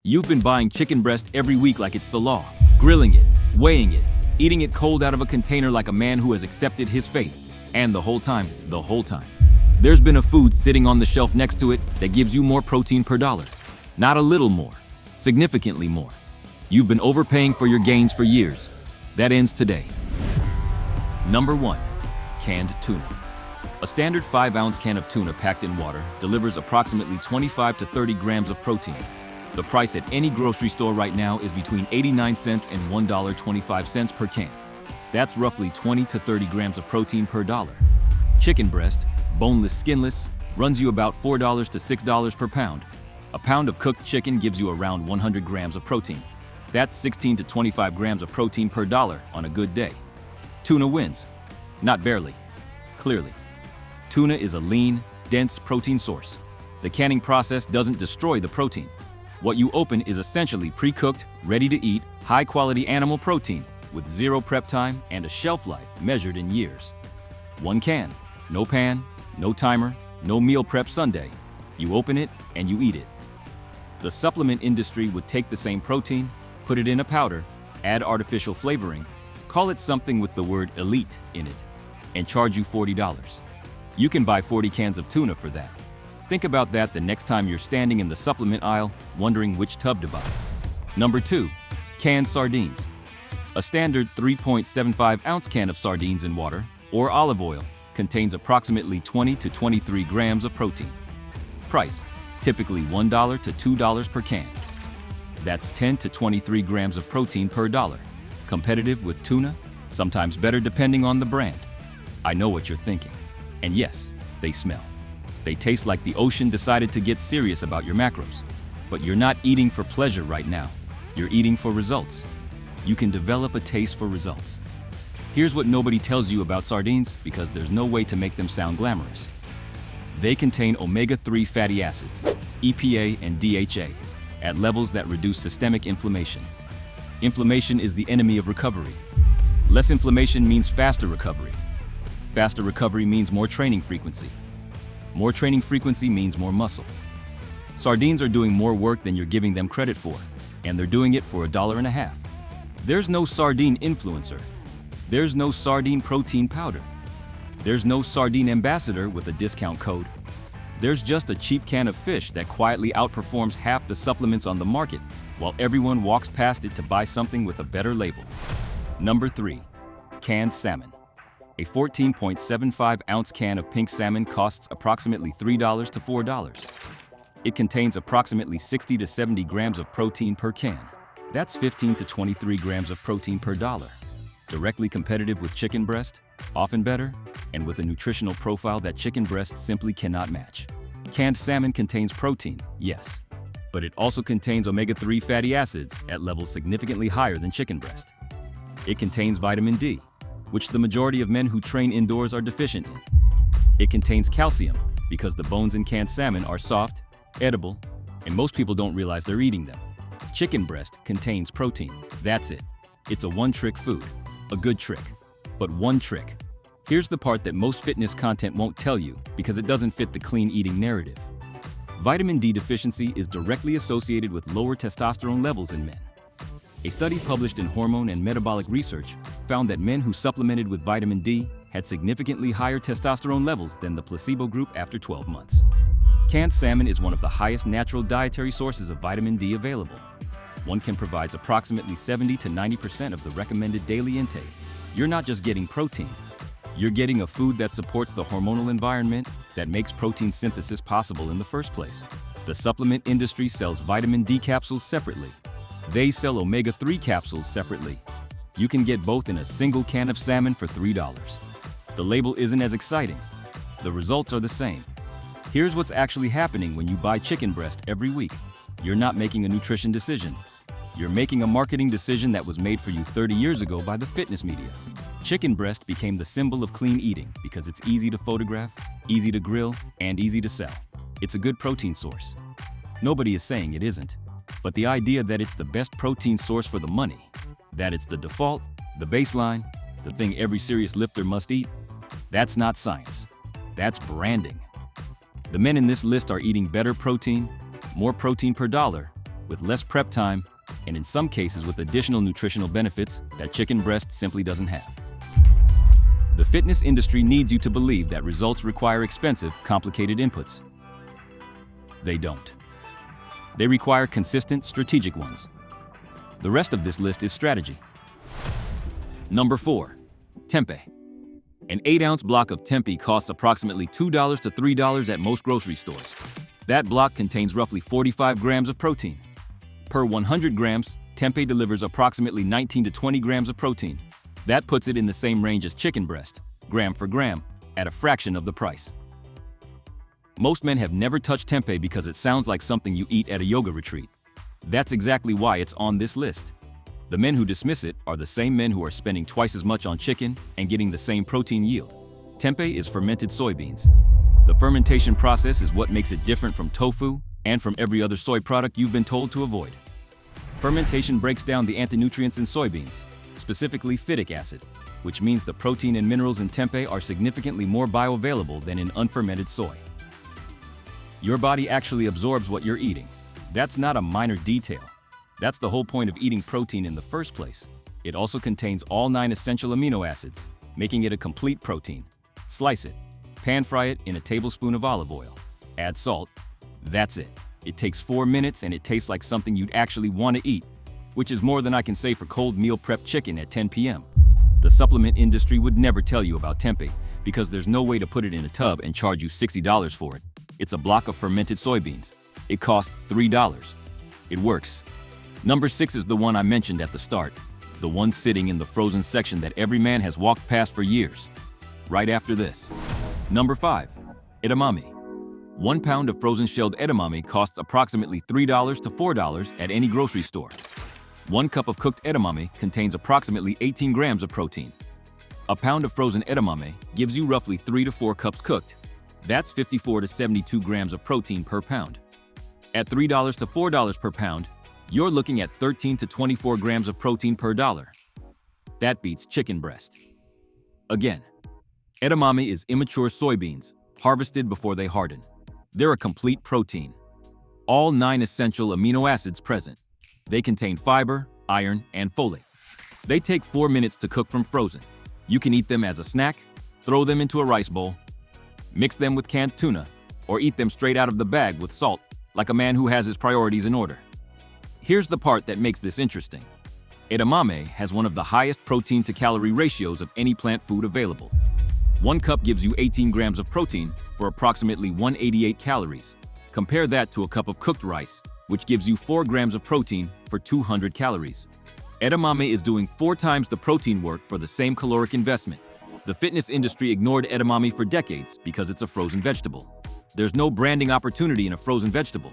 You've been buying chicken breast every week like it's the law, grilling it, weighing it, eating it cold out of a container like a man who has accepted his fate. And the whole time, there's been a food sitting on the shelf next to it that gives you more protein per dollar. Not a little more, significantly more. You've been overpaying for your gains for years. That ends today. Number 1. Canned tuna. A standard 5-ounce can of tuna packed in water delivers approximately 25 to 30 grams of protein. The price at any grocery store right now is between 89 cents and $1.25 per can. That's roughly 20 to 30 grams of protein per dollar. Chicken breast, boneless, skinless, runs you about $4 to $6 per pound. A pound of cooked chicken gives you around 100 grams of protein. That's 16 to 25 grams of protein per dollar on a good day. Tuna wins. Not barely. Clearly. Tuna is a lean, dense protein source. The canning process doesn't destroy the protein. What you open is essentially pre-cooked, ready-to-eat, high-quality animal protein with zero prep time and a shelf life measured in years. One can, no pan, no timer, no meal prep Sunday. You open it and you eat it. The supplement industry would take the same protein, put it in a powder, add artificial flavoring, call it something with the word elite in it, and charge you $40. You can buy 40 cans of tuna for that. Think about that the next time you're standing in the supplement aisle wondering which tub to buy. Number 2. Canned sardines. A standard 3.75-ounce can of sardines in water or olive oil contains approximately 20 to 23 grams of protein. Price, typically $1 to $2 per can. That's 10 to 23 grams of protein per dollar. Competitive with tuna, sometimes better depending on the brand. I know what you're thinking. And yes, they smell. They taste like the ocean decided to get serious about your macros. But you're not eating for pleasure right now. You're eating for results. You can develop a taste for results. Here's what nobody tells you about sardines because there's no way to make them sound glamorous. They contain omega-3 fatty acids, EPA and DHA, at levels that reduce systemic inflammation. Inflammation is the enemy of recovery. Less inflammation means faster recovery. Faster recovery means more training frequency. More training frequency means more muscle. Sardines are doing more work than you're giving them credit for, and they're doing it for $1.50. There's no sardine influencer. There's no sardine protein powder. There's no sardine ambassador with a discount code. There's just a cheap can of fish that quietly outperforms half the supplements on the market while everyone walks past it to buy something with a better label. Number 3. Canned salmon. A 14.75-ounce can of pink salmon costs approximately $3 to $4. It contains approximately 60 to 70 grams of protein per can. That's 15 to 23 grams of protein per dollar. Directly competitive with chicken breast, often better, and with a nutritional profile that chicken breast simply cannot match. Canned salmon contains protein, yes, but it also contains omega-3 fatty acids at levels significantly higher than chicken breast. It contains vitamin D, which the majority of men who train indoors are deficient in. It contains calcium, because the bones in canned salmon are soft, edible, and most people don't realize they're eating them. Chicken breast contains protein. That's it. It's a one-trick food. A good trick. But one trick. Here's the part that most fitness content won't tell you because it doesn't fit the clean eating narrative. Vitamin D deficiency is directly associated with lower testosterone levels in men. A study published in Hormone and Metabolic Research found that men who supplemented with vitamin D had significantly higher testosterone levels than the placebo group after 12 months. Canned salmon is one of the highest natural dietary sources of vitamin D available. One can provide approximately 70 to 90% of the recommended daily intake. You're not just getting protein. You're getting a food that supports the hormonal environment that makes protein synthesis possible in the first place. The supplement industry sells vitamin D capsules separately. They sell omega-3 capsules separately. You can get both in a single can of salmon for $3. The label isn't as exciting. The results are the same. Here's what's actually happening when you buy chicken breast every week. You're not making a nutrition decision. You're making a marketing decision that was made for you 30 years ago by the fitness media. Chicken breast became the symbol of clean eating because it's easy to photograph, easy to grill, and easy to sell. It's a good protein source. Nobody is saying it isn't. But the idea that it's the best protein source for the money, that it's the default, the baseline, the thing every serious lifter must eat, that's not science. That's branding. The men in this list are eating better protein, more protein per dollar, with less prep time, and in some cases with additional nutritional benefits that chicken breast simply doesn't have. The fitness industry needs you to believe that results require expensive, complicated inputs. They don't. They require consistent, strategic ones. The rest of this list is strategy. Number 4. Tempeh. An 8-ounce block of tempeh costs approximately $2 to $3 at most grocery stores. That block contains roughly 45 grams of protein. Per 100 grams, tempeh delivers approximately 19 to 20 grams of protein. That puts it in the same range as chicken breast, gram for gram, at a fraction of the price. Most men have never touched tempeh because it sounds like something you eat at a yoga retreat. That's exactly why it's on this list. The men who dismiss it are the same men who are spending twice as much on chicken and getting the same protein yield. Tempeh is fermented soybeans. The fermentation process is what makes it different from tofu and from every other soy product you've been told to avoid. Fermentation breaks down the antinutrients in soybeans, specifically phytic acid, which means the protein and minerals in tempeh are significantly more bioavailable than in unfermented soy. Your body actually absorbs what you're eating. That's not a minor detail. That's the whole point of eating protein in the first place. It also contains all 9 essential amino acids, making it a complete protein. Slice it. Pan fry it in a tablespoon of olive oil. Add salt. That's it. It takes 4 minutes and it tastes like something you'd actually want to eat, which is more than I can say for cold meal prep chicken at 10 p.m. The supplement industry would never tell you about tempeh because there's no way to put it in a tub and charge you $60 for it. It's a block of fermented soybeans. It costs $3. It works. Number 6 is the one I mentioned at the start, the one sitting in the frozen section that every man has walked past for years. Right after this. Number 5. Edamame. 1 pound of frozen shelled edamame costs approximately $3 to $4 at any grocery store. 1 cup of cooked edamame contains approximately 18 grams of protein. A pound of frozen edamame gives you roughly 3 to 4 cups cooked. That's 54 to 72 grams of protein per pound. At $3 to $4 per pound, you're looking at 13 to 24 grams of protein per dollar. That beats chicken breast. Again, edamame is immature soybeans, harvested before they harden. They're a complete protein. All 9 essential amino acids present. They contain fiber, iron, and folate. They take 4 minutes to cook from frozen. You can eat them as a snack, throw them into a rice bowl, mix them with canned tuna, or eat them straight out of the bag with salt, like a man who has his priorities in order. Here's the part that makes this interesting. Edamame has one of the highest protein to calorie ratios of any plant food available. 1 cup gives you 18 grams of protein for approximately 188 calories. Compare that to a cup of cooked rice, which gives you 4 grams of protein for 200 calories. Edamame is doing 4 times the protein work for the same caloric investment. The fitness industry ignored edamame for decades because it's a frozen vegetable. There's no branding opportunity in a frozen vegetable.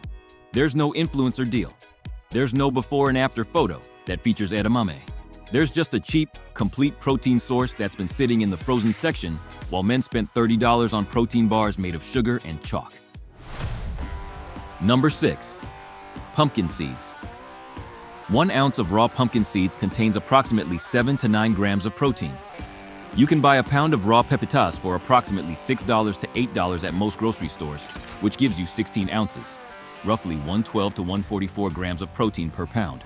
There's no influencer deal. There's no before and after photo that features edamame. There's just a cheap, complete protein source that's been sitting in the frozen section while men spent $30 on protein bars made of sugar and chalk. Number 6. Pumpkin seeds. 1 ounce of raw pumpkin seeds contains approximately 7 to 9 grams of protein. You can buy a pound of raw pepitas for approximately $6 to $8 at most grocery stores, which gives you 16 ounces, roughly 112 to 144 grams of protein per pound.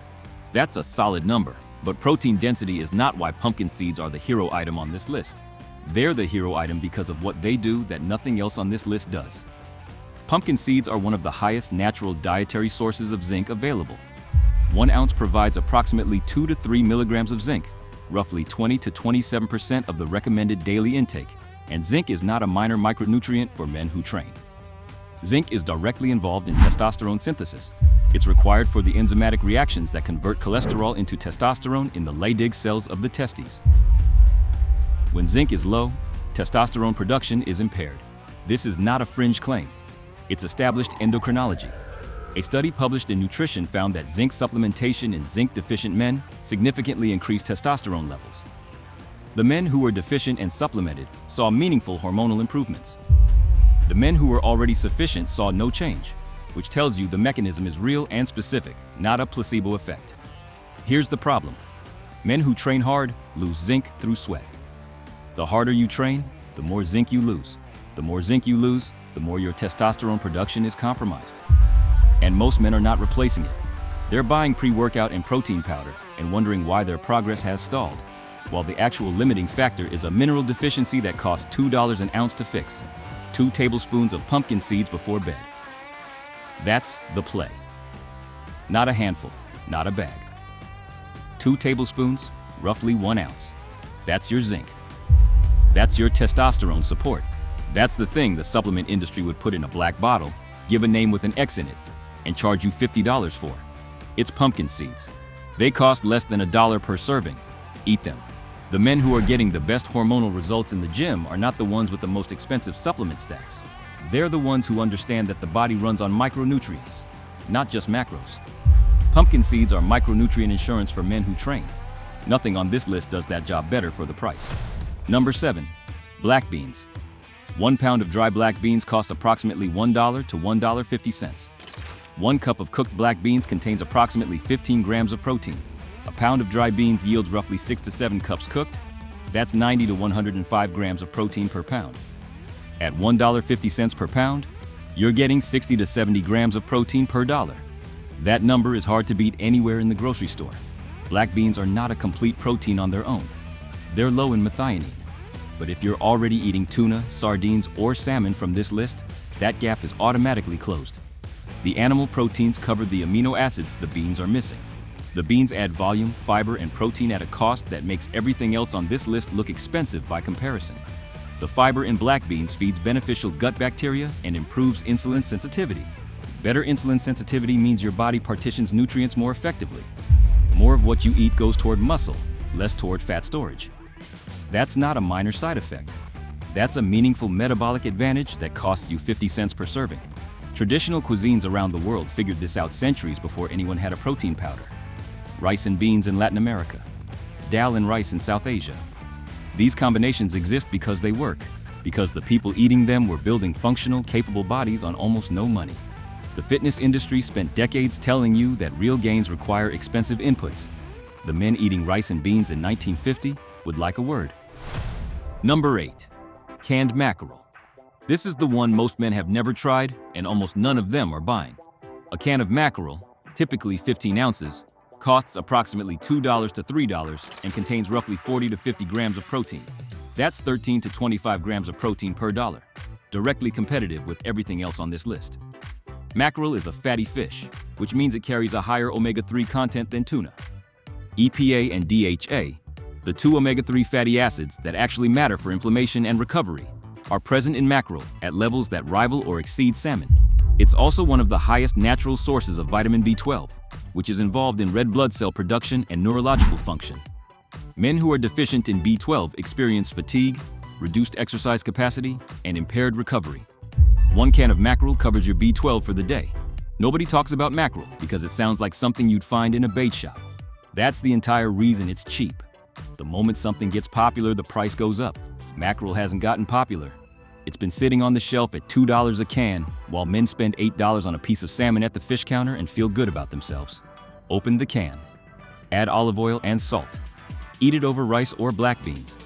That's a solid number, but protein density is not why pumpkin seeds are the hero item on this list. They're the hero item because of what they do that nothing else on this list does. Pumpkin seeds are one of the highest natural dietary sources of zinc available. 1 ounce provides approximately 2 to 3 milligrams of zinc, roughly 20 to 27% of the recommended daily intake, and zinc is not a minor micronutrient for men who train. Zinc is directly involved in testosterone synthesis. It's required for the enzymatic reactions that convert cholesterol into testosterone in the Leydig cells of the testes. When zinc is low, testosterone production is impaired. This is not a fringe claim. It's established endocrinology. A study published in Nutrition found that zinc supplementation in zinc-deficient men significantly increased testosterone levels. The men who were deficient and supplemented saw meaningful hormonal improvements. The men who were already sufficient saw no change, which tells you the mechanism is real and specific, not a placebo effect. Here's the problem. Men who train hard lose zinc through sweat. The harder you train, the more zinc you lose. The more zinc you lose, the more your testosterone production is compromised. And most men are not replacing it. They're buying pre-workout and protein powder and wondering why their progress has stalled, while the actual limiting factor is a mineral deficiency that costs $2 an ounce to fix. 2 tablespoons of pumpkin seeds before bed. That's the play. Not a handful, not a bag. 2 tablespoons, roughly 1 ounce. That's your zinc. That's your testosterone support. That's the thing the supplement industry would put in a black bottle, give a name with an X in it, and charge you $50 for. It's pumpkin seeds. They cost less than $1 per serving. Eat them. The men who are getting the best hormonal results in the gym are not the ones with the most expensive supplement stacks. They're the ones who understand that the body runs on micronutrients, not just macros. Pumpkin seeds are micronutrient insurance for men who train. Nothing on this list does that job better for the price. Number 7. Black beans. 1 pound of dry black beans costs approximately $1 to $1.50. 1 cup of cooked black beans contains approximately 15 grams of protein. A pound of dry beans yields roughly 6 to 7 cups cooked. That's 90 to 105 grams of protein per pound. At $1.50 per pound, you're getting 60 to 70 grams of protein per dollar. That number is hard to beat anywhere in the grocery store. Black beans are not a complete protein on their own. They're low in methionine. But if you're already eating tuna, sardines, or salmon from this list, that gap is automatically closed. The animal proteins cover the amino acids the beans are missing. The beans add volume, fiber, and protein at a cost that makes everything else on this list look expensive by comparison. The fiber in black beans feeds beneficial gut bacteria and improves insulin sensitivity. Better insulin sensitivity means your body partitions nutrients more effectively. More of what you eat goes toward muscle, less toward fat storage. That's not a minor side effect. That's a meaningful metabolic advantage that costs you 50 cents per serving. Traditional cuisines around the world figured this out centuries before anyone had a protein powder. Rice and beans in Latin America, dal and rice in South Asia. These combinations exist because they work, because the people eating them were building functional, capable bodies on almost no money. The fitness industry spent decades telling you that real gains require expensive inputs. The men eating rice and beans in 1950 would like a word. Number 8. Canned mackerel. This is the one most men have never tried and almost none of them are buying. A can of mackerel, typically 15 ounces, costs approximately $2 to $3 and contains roughly 40 to 50 grams of protein. That's 13 to 25 grams of protein per dollar, directly competitive with everything else on this list. Mackerel is a fatty fish, which means it carries a higher omega-3 content than tuna. EPA and DHA, the 2 omega-3 fatty acids that actually matter for inflammation and recovery, are present in mackerel at levels that rival or exceed salmon. It's also one of the highest natural sources of vitamin B12, which is involved in red blood cell production and neurological function. Men who are deficient in B12 experience fatigue, reduced exercise capacity, and impaired recovery. 1 can of mackerel covers your B12 for the day. Nobody talks about mackerel because it sounds like something you'd find in a bait shop. That's the entire reason it's cheap. The moment something gets popular, the price goes up. Mackerel hasn't gotten popular. It's been sitting on the shelf at $2 a can, while men spend $8 on a piece of salmon at the fish counter and feel good about themselves. Open the can. Add olive oil and salt. Eat it over rice or black beans.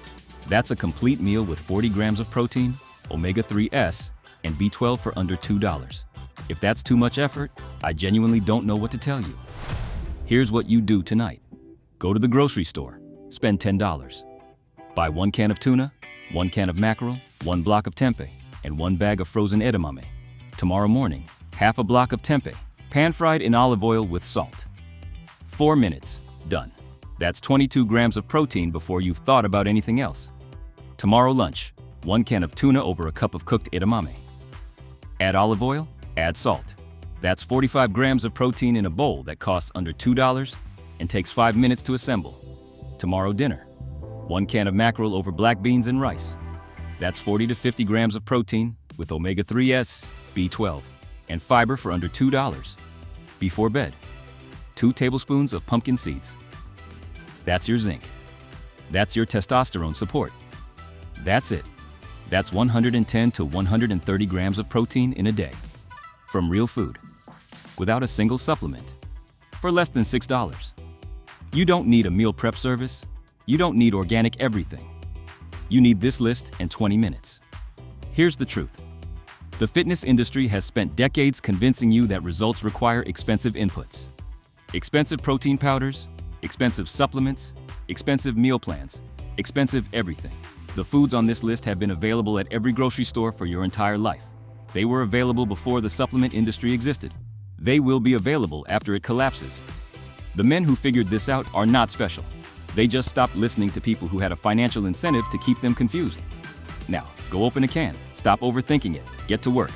That's a complete meal with 40 grams of protein, omega-3s, and B12 for under $2. If that's too much effort, I genuinely don't know what to tell you. Here's what you do tonight. Go to the grocery store. Spend $10. Buy 1 can of tuna, 1 can of mackerel, 1 block of tempeh, and 1 bag of frozen edamame. Tomorrow morning, half a block of tempeh, pan-fried in olive oil with salt. 4 minutes, done. That's 22 grams of protein before you've thought about anything else. Tomorrow lunch, 1 can of tuna over a cup of cooked edamame. Add olive oil, add salt. That's 45 grams of protein in a bowl that costs under $2 and takes 5 minutes to assemble. Tomorrow dinner, 1 can of mackerel over black beans and rice. That's 40 to 50 grams of protein with omega-3s, B12, and fiber for under $2. Before bed, 2 tablespoons of pumpkin seeds. That's your zinc. That's your testosterone support. That's it. That's 110 to 130 grams of protein in a day. From real food. Without a single supplement. For less than $6. You don't need a meal prep service. You don't need organic everything. You need this list in 20 minutes. Here's the truth. The fitness industry has spent decades convincing you that results require expensive inputs. Expensive protein powders, expensive supplements, expensive meal plans, expensive everything. The foods on this list have been available at every grocery store for your entire life. They were available before the supplement industry existed. They will be available after it collapses. The men who figured this out are not special. They just stopped listening to people who had a financial incentive to keep them confused. Now, go open a can, stop overthinking it, get to work.